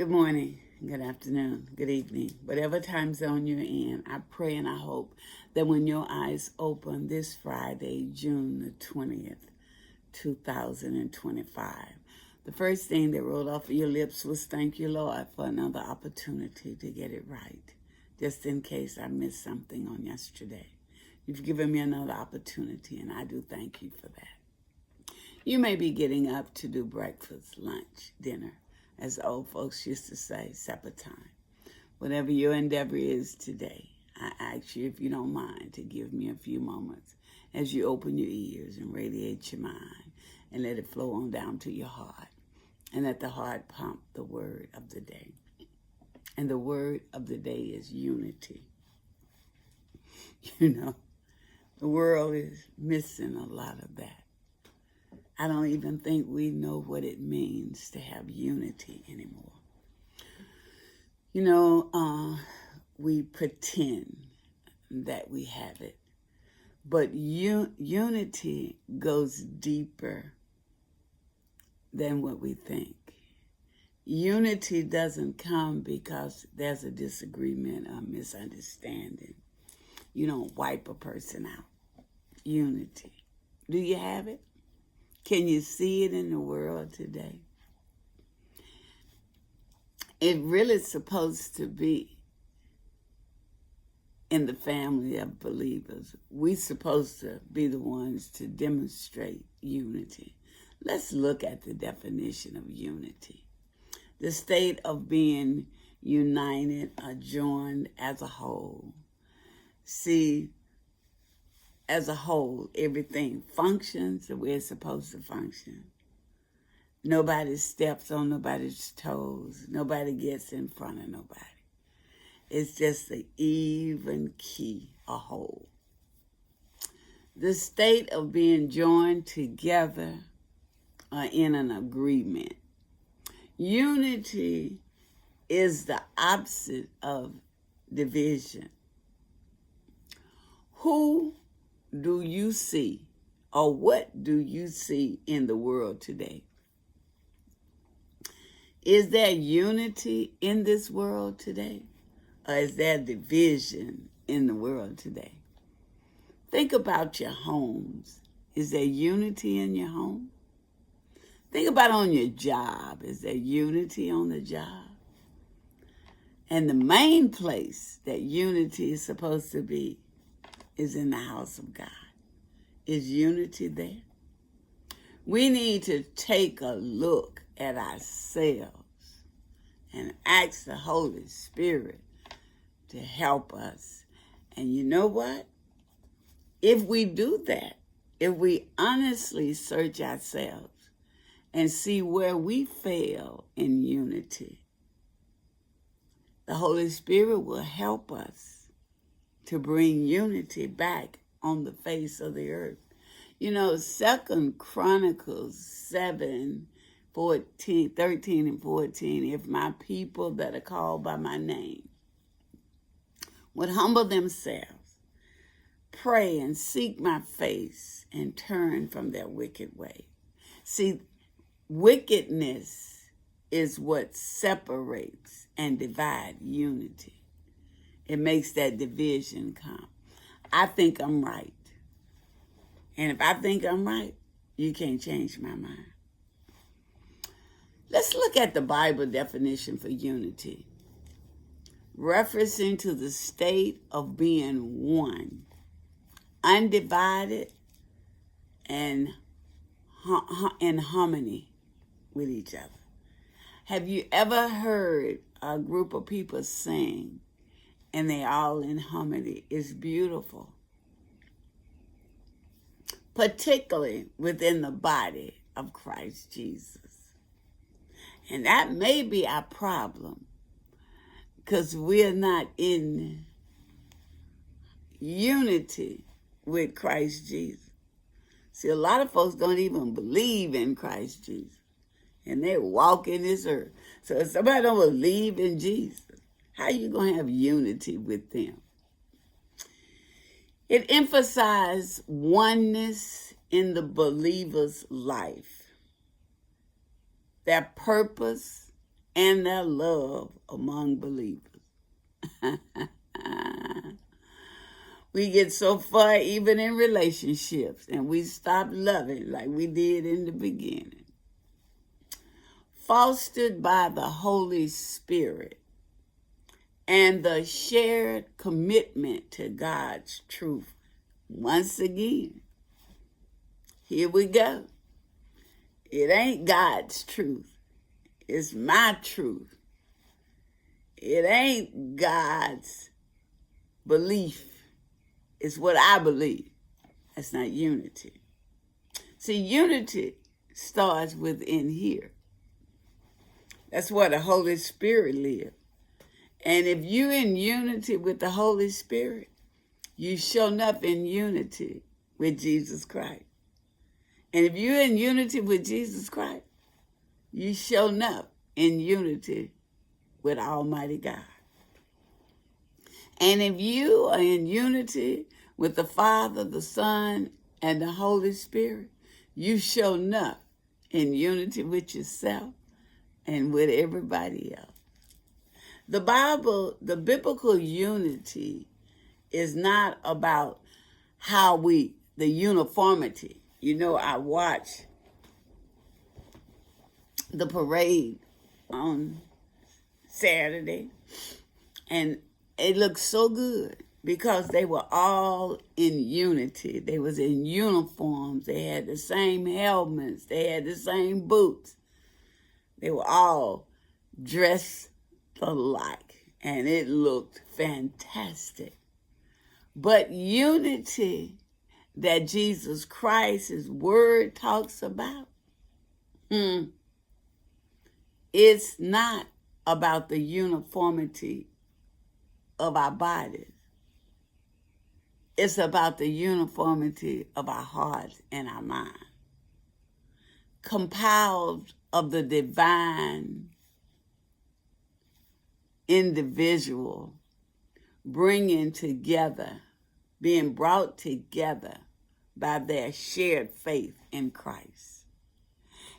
Good morning, good afternoon, good evening, whatever time zone you're in. I pray and I hope that when your eyes open this Friday, June the 20th, 2025, the first thing that rolled off of your lips was thank you, Lord, for another opportunity to get it right. Just in case I missed something on yesterday. You've given me another opportunity, and I do thank you for that. You may be getting up to do breakfast, lunch, dinner, as the old folks used to say, supper time. Whatever your endeavor is today, I ask you, if you don't mind, to give me a few moments as you open your ears and radiate your mind and let it flow on down to your heart, and let the heart pump the word of the day. And the word of the day is unity. You know, the world is missing a lot of that. I don't even think we know what it means to have unity anymore. You know, we pretend that we have it, but unity goes deeper than what we think. Unity doesn't come because there's a disagreement or misunderstanding. You don't wipe a person out. Unity. Do you have it? Can you see it in the world today? It really is supposed to be in the family of believers. We're supposed to be the ones to demonstrate unity. Let's look at the definition of unity. The state of being united or joined as a whole. See, as a whole, everything functions the way it's supposed to function. Nobody steps on nobody's toes. Nobody gets in front of nobody. It's just an even key, a whole. The state of being joined together or in an agreement. Unity is the opposite of division. Who do you see, or what do you see in the world today? Is there unity in this world today, or is there division in the world today? Think about your homes. Is there unity in your home? Think about on your job. Is there unity on the job? And the main place that unity is supposed to be is in the house of God. Is unity there? We need to take a look at ourselves and ask the Holy Spirit to help us. And you know what? If we do that, if we honestly search ourselves and see where we fail in unity, the Holy Spirit will help us to bring unity back on the face of the earth. You know, 2 Chronicles 7, 13 and 14, if my people that are called by my name would humble themselves, pray and seek my face and turn from their wicked way. See, wickedness is what separates and divides unity. It makes that division come. I think I'm right. And if I think I'm right, you can't change my mind. Let's look at the Bible definition for unity. Referencing to the state of being one, undivided, and in harmony with each other. Have you ever heard a group of people sing and they all in harmony? It's beautiful. Particularly within the body of Christ Jesus. And that may be our problem, because we're not in unity with Christ Jesus. See, a lot of folks don't even believe in Christ Jesus, and they walk in this earth. So if somebody don't believe in Jesus, how are you going to have unity with them? It emphasizes oneness in the believer's life, their purpose, and their love among believers. We get so far even in relationships, and we stop loving like we did in the beginning. Fostered by the Holy Spirit and the shared commitment to God's truth. Once again, here we go. It ain't God's truth. It's my truth. It ain't God's belief. It's what I believe. That's not unity. See, unity starts within here. That's where the Holy Spirit lives. And if you're in unity with the Holy Spirit, you shown up in unity with Jesus Christ. And if you're in unity with Jesus Christ, you shown up in unity with Almighty God. And if you are in unity with the Father, the Son, and the Holy Spirit, you shown up in unity with yourself and with everybody else. The biblical unity is not about the uniformity. You know, I watch the parade on Saturday, and it looked so good because they were all in unity. They was in uniforms. They had the same helmets. They had the same boots. They were all dressed alike, and it looked fantastic. But unity that Jesus Christ's word talks about, it's not about the uniformity of our bodies. It's about the uniformity of our hearts and our minds, compiled of the divine individual being brought together by their shared faith in Christ.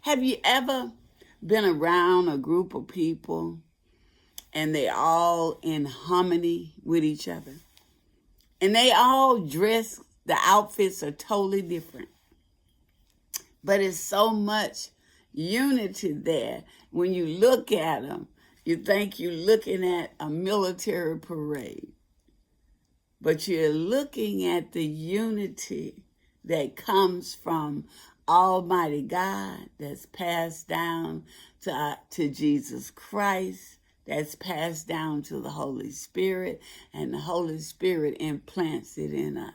Have you ever been around a group of people and they all in harmony with each other? And they all dress, the outfits are totally different. But it's so much unity there. When you look at them, you think you're looking at a military parade. But you're looking at the unity that comes from Almighty God, that's passed down to Jesus Christ, that's passed down to the Holy Spirit, and the Holy Spirit implants it in us.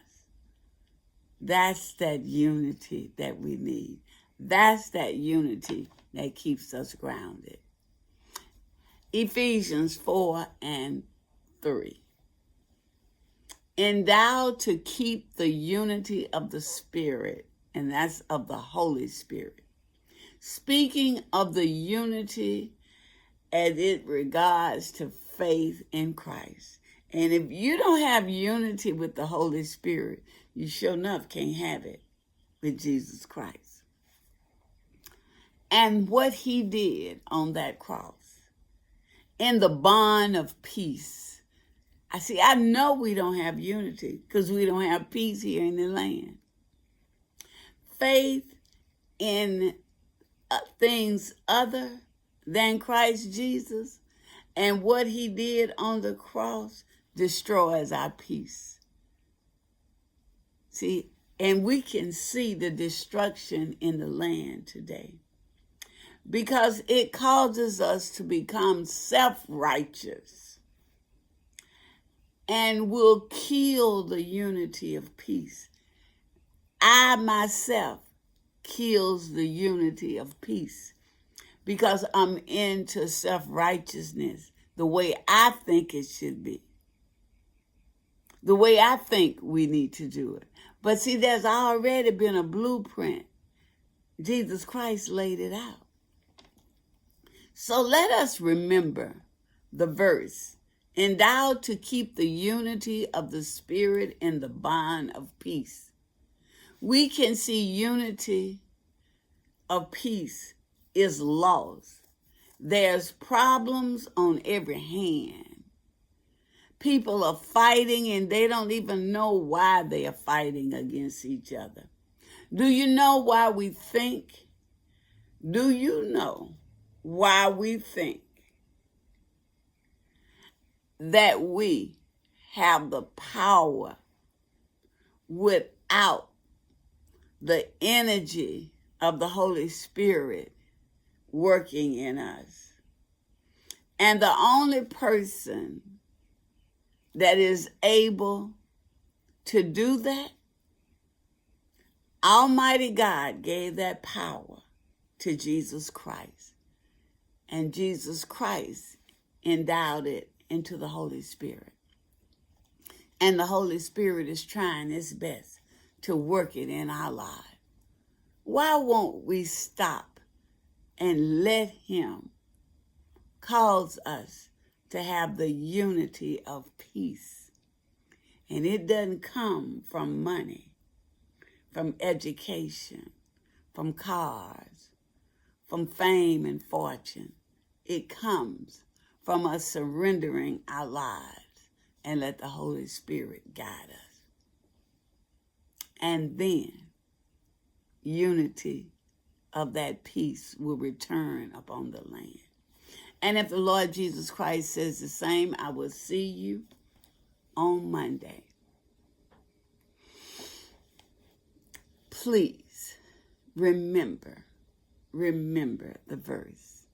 That's that unity that we need. That's that unity that keeps us grounded. Ephesians 4:3. Endowed to keep the unity of the Spirit, and that's of the Holy Spirit. Speaking of the unity as it regards to faith in Christ. And if you don't have unity with the Holy Spirit, you sure enough can't have it with Jesus Christ. And what he did on that cross, in the bond of peace. I know we don't have unity because we don't have peace here in the land. Faith in things other than Christ Jesus and what he did on the cross destroys our peace. See, and we can see the destruction in the land today because it causes us to become self-righteous and will kill the unity of peace. I myself kills the unity of peace because I'm into self-righteousness the way I think it should be, the way I think we need to do it. But see, there's already been a blueprint. Jesus Christ laid it out. So let us remember the verse, endowed to keep the unity of the Spirit in the bond of peace. We can see unity of peace is lost There's problems on every hand. People are fighting and they don't even know why they are fighting against each other. Do you know why we think? Do you know why we think that we have the power without the energy of the Holy Spirit working in us? And the only person that is able to do that, Almighty God gave that power to Jesus Christ. And Jesus Christ endowed it into the Holy Spirit. And the Holy Spirit is trying its best to work it in our lives. Why won't we stop and let him cause us to have the unity of peace? And it doesn't come from money, from education, from cars, from fame and fortune. It comes from us surrendering our lives and let the Holy Spirit guide us. And then unity of that peace will return upon the land. And if the Lord Jesus Christ says the same, I will see you on Monday. Please remember the verse.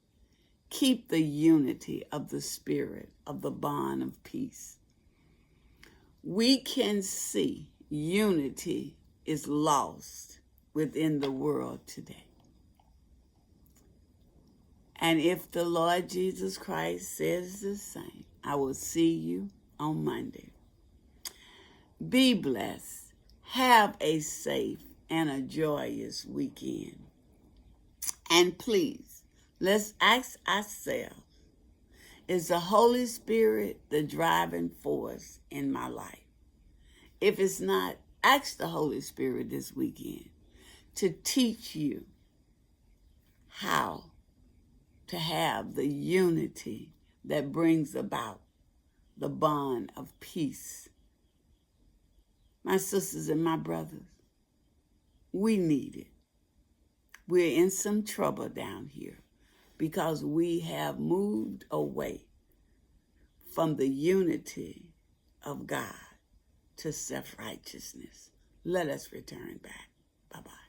Keep the unity of the Spirit, of the bond of peace. We can see unity is lost within the world today. And if the Lord Jesus Christ says the same, I will see you on Monday. Be blessed. Have a safe and a joyous weekend. And please, let's ask ourselves, is the Holy Spirit the driving force in my life? If it's not, ask the Holy Spirit this weekend to teach you how to have the unity that brings about the bond of peace. My sisters and my brothers, we need it. We're in some trouble down here because we have moved away from the unity of God to self-righteousness. Let us return back. Bye-bye.